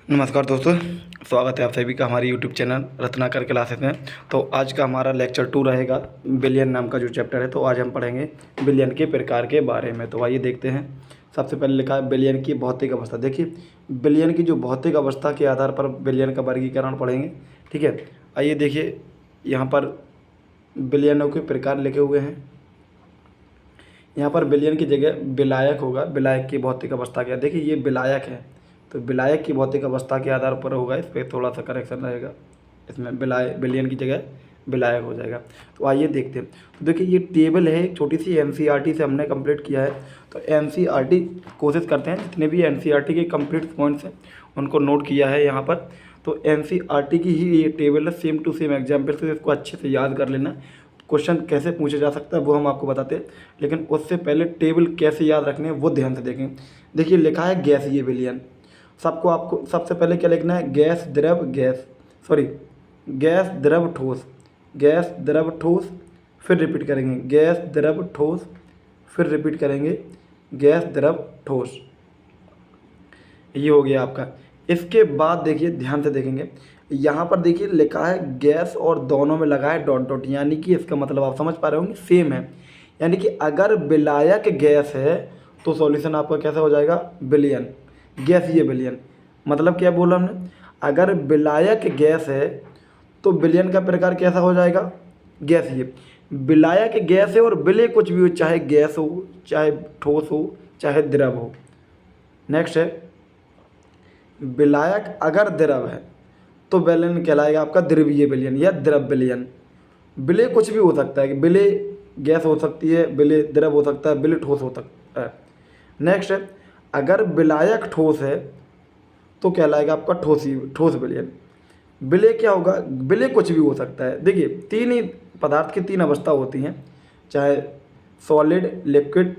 नमस्कार दोस्तों, स्वागत है आप सभी का हमारी यूट्यूब चैनल रत्नाकर क्लासेस में। तो आज का हमारा लेक्चर 2 रहेगा बिलियन नाम का जो चैप्टर है। तो आज हम पढ़ेंगे बिलियन के प्रकार के बारे में। तो आइए देखते हैं। सबसे पहले लिखा है बिलियन की भौतिक अवस्था। देखिए, बिलियन की जो भौतिक अवस्था के आधार पर बिलियन का वर्गीकरण पढ़ेंगे। ठीक है, आइए देखिए, यहाँ पर बिलियनों के प्रकार लिखे हुए हैं। यहाँ पर बिलियन की जगह विलायक होगा। विलायक की भौतिक अवस्था क्या? देखिए, ये विलायक है, तो विलायक की भौतिक अवस्था के आधार पर होगा। इस पर थोड़ा सा करेक्शन रहेगा, इसमें बिलियन की जगह विलायक हो जाएगा। तो आइए देखते हैं। तो देखिए, ये टेबल है, एक छोटी सी एनसीईआरटी से हमने कंप्लीट किया है। तो एनसीईआरटी कोशिश करते हैं जितने भी एनसीईआरटी के कंप्लीट पॉइंट्स हैं उनको नोट किया है यहाँ पर। तो एनसीईआरटी की ही ये टेबल है, सेम टू सेम एग्जाम्पल से इसको अच्छे से याद कर लेना। क्वेश्चन कैसे पूछा जा सकता है वो हम आपको बताते हैं, लेकिन उससे पहले टेबल कैसे याद रखने हैं वो ध्यान से देखें। देखिए, लिखा है गैसीय विलयन। आपको सबसे पहले क्या लिखना है? गैस द्रव ठोस। गैस द्रव ठोस, फिर रिपीट करेंगे गैस द्रव ठोस, फिर रिपीट करेंगे गैस द्रव ठोस। ये हो गया आपका। इसके बाद देखिए, ध्यान से देखेंगे, यहाँ पर देखिए लिखा है गैस और दोनों में लगा है डॉट डॉट, यानी कि इसका मतलब आप समझ पा रहे होंगे, सेम है। यानी कि अगर विलायक गैस है तो सॉल्यूशन आपका कैसा हो जाएगा? विलयन, गैसीय विलयन। मतलब क्या बोला हमने? अगर विलायक गैस है तो विलयन का प्रकार कैसा हो जाएगा? गैसीय। विलायक गैस है और विलय कुछ भी हो, चाहे गैस हो, चाहे ठोस हो, चाहे द्रव हो। नेक्स्ट है, विलायक अगर द्रव है तो विलयन कहलाएगा आपका द्रवीय विलयन या द्रव विलयन। विलय कुछ भी हो सकता है, विलय गैस हो सकती है, विलय द्रव हो सकता है, विलय ठोस हो सकता है। नेक्स्ट है, अगर विलायक ठोस है तो कहलाएगा आपका ठोस विलयन। विलय क्या होगा? विलय कुछ भी हो सकता है। देखिए, तीन ही पदार्थ की तीन अवस्था होती हैं, चाहे सॉलिड लिक्विड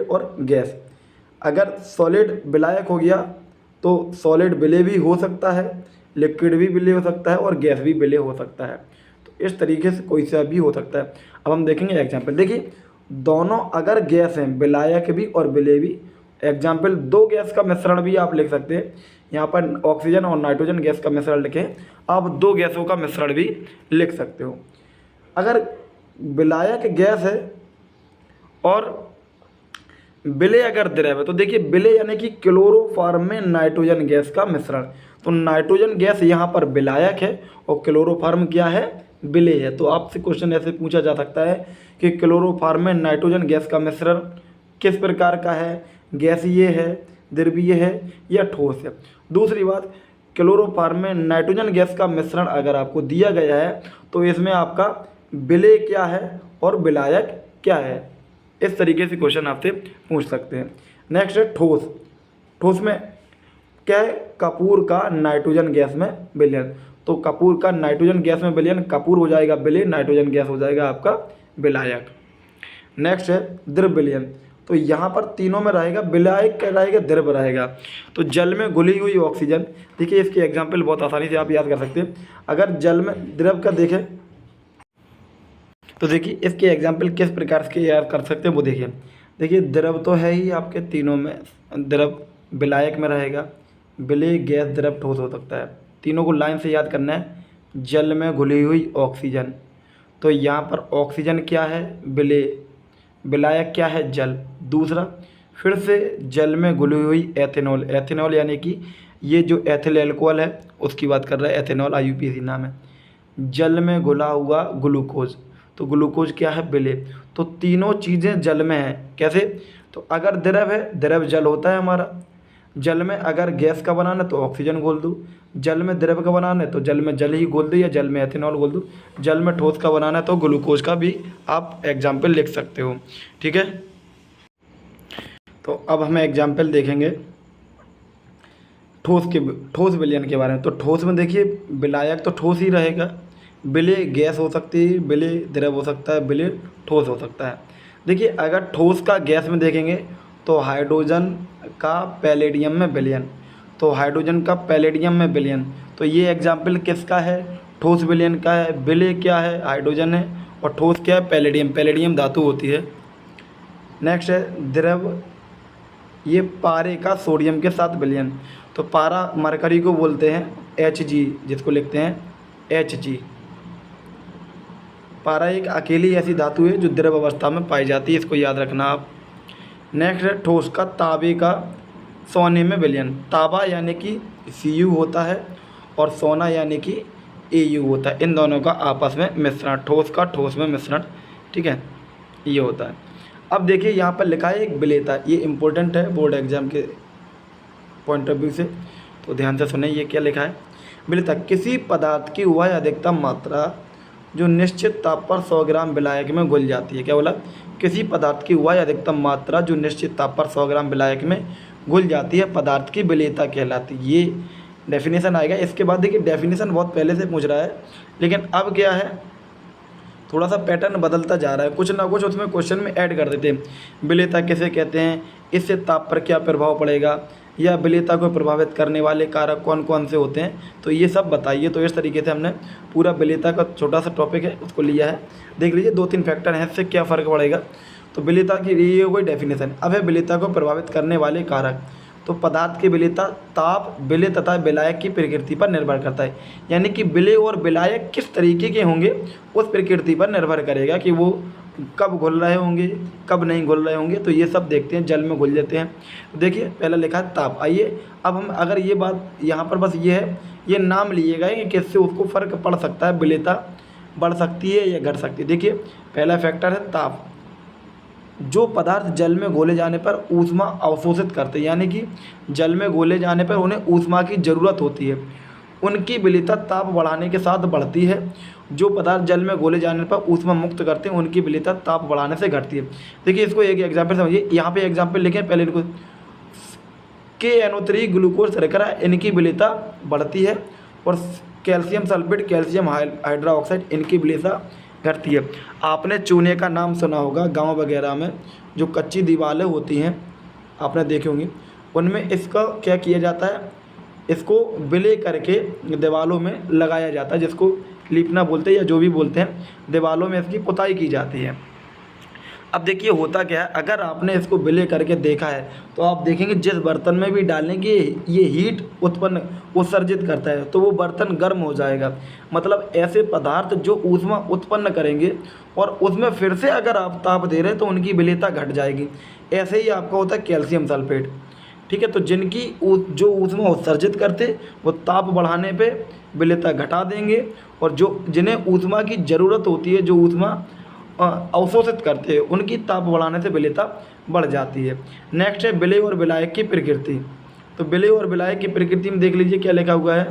और गैस। अगर सॉलिड विलायक हो गया तो सॉलिड विलय भी हो सकता है, लिक्विड भी विलय हो सकता है और गैस भी विलय हो सकता है। तो इस तरीके से कोई सा भी हो सकता है। अब हम देखेंगे एग्जाम्पल। देखिए, दोनों अगर गैस हैं, विलायक भी और विलय भी। एग्जाम्पल, दो गैस का मिश्रण भी आप लिख सकते हैं। यहाँ पर ऑक्सीजन और नाइट्रोजन गैस का मिश्रण लिखें, आप दो गैसों का मिश्रण भी लिख सकते हो। अगर विलायक गैस है और विलय अगर द्रव है तो देखिए, विलय यानी कि क्लोरोफॉर्म में नाइट्रोजन गैस का मिश्रण। तो नाइट्रोजन गैस यहाँ पर विलायक है और क्लोरोफॉर्म क्या है? विलय है। तो आपसे क्वेश्चन ऐसे पूछा जा सकता है कि क्लोरोफॉर्म में नाइट्रोजन गैस का मिश्रण किस प्रकार का है? गैसीय है, द्रवीय है या ठोस है? दूसरी बात, क्लोरोफॉर्म में नाइट्रोजन गैस का मिश्रण अगर आपको दिया गया है तो इसमें आपका विलय क्या है और विलायक क्या है? इस तरीके से क्वेश्चन आपसे पूछ सकते हैं। नेक्स्ट है ठोस। ठोस में क्या है? कपूर का नाइट्रोजन गैस में विलयन। तो कपूर का नाइट्रोजन गैस में विलयन, कपूर हो जाएगा विलय, नाइट्रोजन गैस हो जाएगा आपका विलायक। नेक्स्ट है द्रव विलयन। तो यहाँ पर तीनों में रहेगा, विलायक क्या रहेगा? द्रव रहेगा। तो जल में घुली हुई ऑक्सीजन। देखिए, इसके एग्जाम्पल बहुत आसानी से आप याद कर सकते हैं। अगर जल में द्रव का देखें तो देखिए, इसके एग्जाम्पल किस प्रकार के याद कर सकते हैं वो देखिए। देखिए, द्रव तो है ही आपके तीनों में। द्रव विलायक में रहेगा, विलय, गैस, द्रव, ठोस हो सकता है। तीनों को लाइन से याद करना है। जल में घुली हुई ऑक्सीजन, तो यहाँ पर ऑक्सीजन क्या है? विलय। विलायक क्या है? जल। दूसरा, फिर से जल में घुली हुई एथेनॉल। एथेनॉल यानी कि ये जो एथिल एल्कोहल है उसकी बात कर रहा है, एथेनॉल IUPAC नाम है। जल में घुला हुआ ग्लूकोज, तो ग्लूकोज क्या है? विलय। तो तीनों चीज़ें जल में हैं। कैसे? तो अगर द्रव है, द्रव जल होता है हमारा। जल में अगर गैस का बनाना है तो ऑक्सीजन घोल दूँ, जल में द्रव का बनाना है तो जल में जल ही घोल दूँ या जल में एथेनॉल घोल दूँ, जल में ठोस का बनाना है तो ग्लूकोज का भी आप एग्जाम्पल लिख सकते हो। ठीक है, तो अब हमें एग्जाम्पल देखेंगे ठोस विलयन के बारे में। तो ठोस में देखिए, विलायक तो ठोस ही रहेगा, विलय गैस हो सकती है, विलय द्रव हो सकता है, विलय ठोस हो सकता है। देखिए, अगर ठोस का गैस में देखेंगे तो हाइड्रोजन का पैलेडियम में विलयन। तो हाइड्रोजन का पैलेडियम में विलयन, तो ये एग्जाम्पल किसका है? ठोस विलयन का है। विलय क्या है? हाइड्रोजन है, और ठोस क्या है? पैलेडियम। पैलेडियम धातु होती है। नेक्स्ट है द्रव ये पारे का सोडियम के साथ विलयन। तो पारा मरकरी को बोलते हैं Hg, जिसको लिखते हैं Hg। पारा एक अकेली ऐसी धातु है जो द्रव अवस्था में पाई जाती है, इसको याद रखना आप। नेक्स्ट है ठोस का तांबे का सोने में विलयन। तांबा यानी कि Cu होता है और सोना यानी कि Au होता है, इन दोनों का आपस में मिश्रण, ठोस का ठोस में मिश्रण, ठीक है, ये होता है। अब देखिए यहाँ पर लिखा है एक विलेता, ये इम्पोर्टेंट है बोर्ड एग्जाम के पॉइंट ऑफ व्यू से, तो ध्यान से सुने ये क्या लिखा है। विलेता किसी पदार्थ की वह अधिकतम मात्रा जो निश्चित ताप पर 100 ग्राम विलायक में घुल जाती है। क्या बोला? किसी पदार्थ की वह अधिकतम मात्रा जो निश्चित ताप पर 100 ग्राम विलायक में घुल जाती है पदार्थ की विलेयता कहलाती है। ये डेफिनेशन आएगा। इसके बाद देखिए डेफिनेशन बहुत पहले से पूछ रहा है, लेकिन अब क्या है, थोड़ा सा पैटर्न बदलता जा रहा है, कुछ ना कुछ उसमें क्वेश्चन में ऐड कर देते हैं। विलेयता किसे कहते हैं, इससे ताप पर क्या प्रभाव पड़ेगा, या विलेयता को प्रभावित करने वाले कारक कौन कौन से होते हैं, तो ये सब बताइए। तो इस तरीके से हमने पूरा विलेयता का छोटा सा टॉपिक है उसको लिया है। देख लीजिए 2-3 फैक्टर हैं, इससे क्या फ़र्क पड़ेगा। तो विलेयता की ये कोई डेफिनेशन। अब है विलेयता को प्रभावित करने वाले कारक। तो पदार्थ की विलेयता ताप, विलेय तथा विलायक की प्रकृति पर निर्भर करता है, यानी कि विलेय और विलायक किस तरीके के होंगे उस प्रकृति पर निर्भर करेगा कि वो कब घुल रहे होंगे, कब नहीं घुल रहे होंगे। तो ये सब देखते हैं, जल में घुल जाते हैं। देखिए पहला लिखा है ताप। आइए अब हम अगर ये बात यहाँ पर बस ये है, ये नाम लिएगा कि किससे उसको फ़र्क पड़ सकता है, विलेयता बढ़ सकती है या घट सकती है। देखिए पहला फैक्टर है ताप। जो पदार्थ जल में घोले जाने पर ऊष्मा अवशोषित करते हैं, यानी कि जल में घोले जाने पर उन्हें ऊष्मा की ज़रूरत होती है, उनकी विलेयता ताप बढ़ाने के साथ बढ़ती है। जो पदार्थ जल में घोले जाने पर ऊष्मा मुक्त करते हैं उनकी विलेयता ताप बढ़ाने से घटती है। देखिए इसको एक एग्जाम्पल समझिए। यहाँ पे एग्जाम्पल लिखें पहले इनको। KNO3 ग्लूकोज शर्करा, इनकी विलेयता बढ़ती है, और कैल्शियम सल्फेट, कैल्शियम हाइड्रोक्साइड, इनकी विलेयता घटती है। आपने चूने का नाम सुना होगा, गांव वगैरह में जो कच्ची दीवारें होती हैं आपने देखी होंगी, उनमें इसका क्या किया जाता है, इसको विलय करके दीवारों में लगाया जाता है, जिसको लीपना बोलते हैं या जो भी बोलते हैं। दीवारों में इसकी पुताई की जाती है। अब देखिए होता क्या है, अगर आपने इसको विलय करके देखा है तो आप देखेंगे जिस बर्तन में भी डालेंगे ये हीट उत्सर्जित करता है, तो वो बर्तन गर्म हो जाएगा। मतलब ऐसे पदार्थ जो ऊष्मा उत्पन्न करेंगे और उसमें फिर से अगर आप ताप दे रहे हैं तो उनकी विलेयता घट जाएगी। ऐसे ही आपका होता है कैल्शियम सल्फेट, ठीक है। तो जिनकी जो ऊष्मा उत्सर्जित करते वो ताप बढ़ाने पे विलेयता घटा देंगे, और जो जिन्हें ऊष्मा की ज़रूरत होती है, जो ऊष्मा अवशोषित करते हैं, उनकी ताप बढ़ाने से विलेयता बढ़ जाती है। नेक्स्ट है विलेय और विलायक की प्रकृति। तो विलेय और विलायक की प्रकृति में देख लीजिए क्या लिखा हुआ है।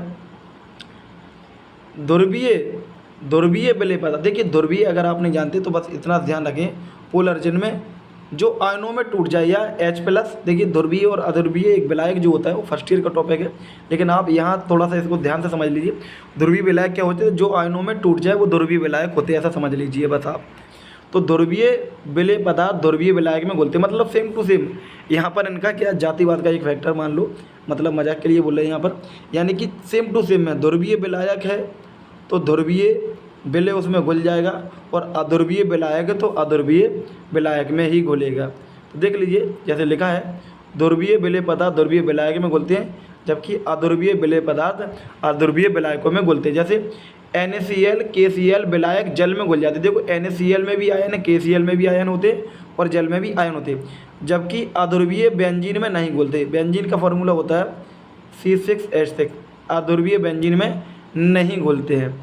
ध्रुवीय विलेय पदार्थ। देखिए ध्रुवीय अगर आप नहीं जानते तो बस इतना ध्यान रखें, पोलर जिनमें जो आयनों में टूट जाए या H+। देखिए ध्रुवीय और अध्रुवीय एक विलायक जो होता है वो फर्स्ट ईयर का टॉपिक है, लेकिन आप यहाँ थोड़ा सा इसको ध्यान से समझ लीजिए। ध्रुवीय विलायक क्या होते हैं, जो आयनों में टूट जाए वो ध्रुवीय विलायक होते हैं, ऐसा समझ लीजिए बस आप। तो ध्रुवीय विलेय पदार्थ ध्रुवीय विलायक में घुलते, मतलब सेम टू सेम। यहाँ पर इनका क्या जातिवाद का एक फैक्टर मान लो, मतलब मजाक के लिए बोल रहे हैं यहाँ पर, यानी कि सेम टू सेम है। ध्रुवीय विलायक है तो ध्रुवीय विलेय उसमें घुल जाएगा, और अध्रुवीय विलायक है तो अध्रुवीय विलायक में ही घुलेगा। तो देख लीजिए जैसे लिखा है, ध्रुवीय विलेय पदार्थ ध्रुवीय विलायक में घुलते हैं, जबकि अध्रुवीय विलेय पदार्थ अध्रुवीय विलायकों में घुलते हैं। जैसे NaCl KCl विलायक जल में घुल जाते हैं। देखो NaCl में भी आयन है, KCl में भी आयन होते हैं और जल में भी आयन होते हैं, जबकि अध्रुवीय बेंजीन में नहीं घुलते। बेंजीन का फॉर्मूला होता है C6H6, अध्रुवीय बेंजीन में नहीं घुलते हैं।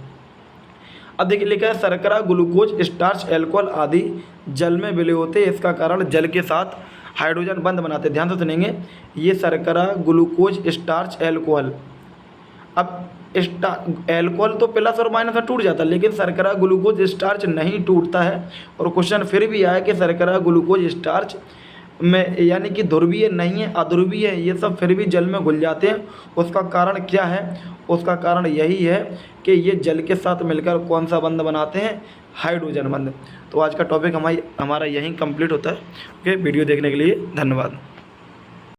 अब देखिए लिखा है शर्करा, ग्लूकोज, स्टार्च, एल्कोहल आदि जल में विलय होते हैं। इसका कारण जल के साथ हाइड्रोजन बंध बनाते हैं। ध्यान से सुनेंगे, ये शर्करा, ग्लूकोज, स्टार्च, एल्कोहल। अब एल्कोहल तो प्लस और माइनस में टूट जाता है, लेकिन शर्करा, ग्लूकोज, स्टार्च नहीं टूटता है। और क्वेश्चन फिर भी आया कि शर्करा, ग्लूकोज, स्टार्च में यानी कि ध्रुवीय नहीं है, अध्रुवीय है, ये सब फिर भी जल में घुल जाते हैं। उसका कारण क्या है? उसका कारण यही है कि ये जल के साथ मिलकर कौन सा बंध बनाते हैं, हाइड्रोजन बंध। तो आज का टॉपिक हमारा यहीं कंप्लीट होता है। ओके, वीडियो देखने के लिए धन्यवाद।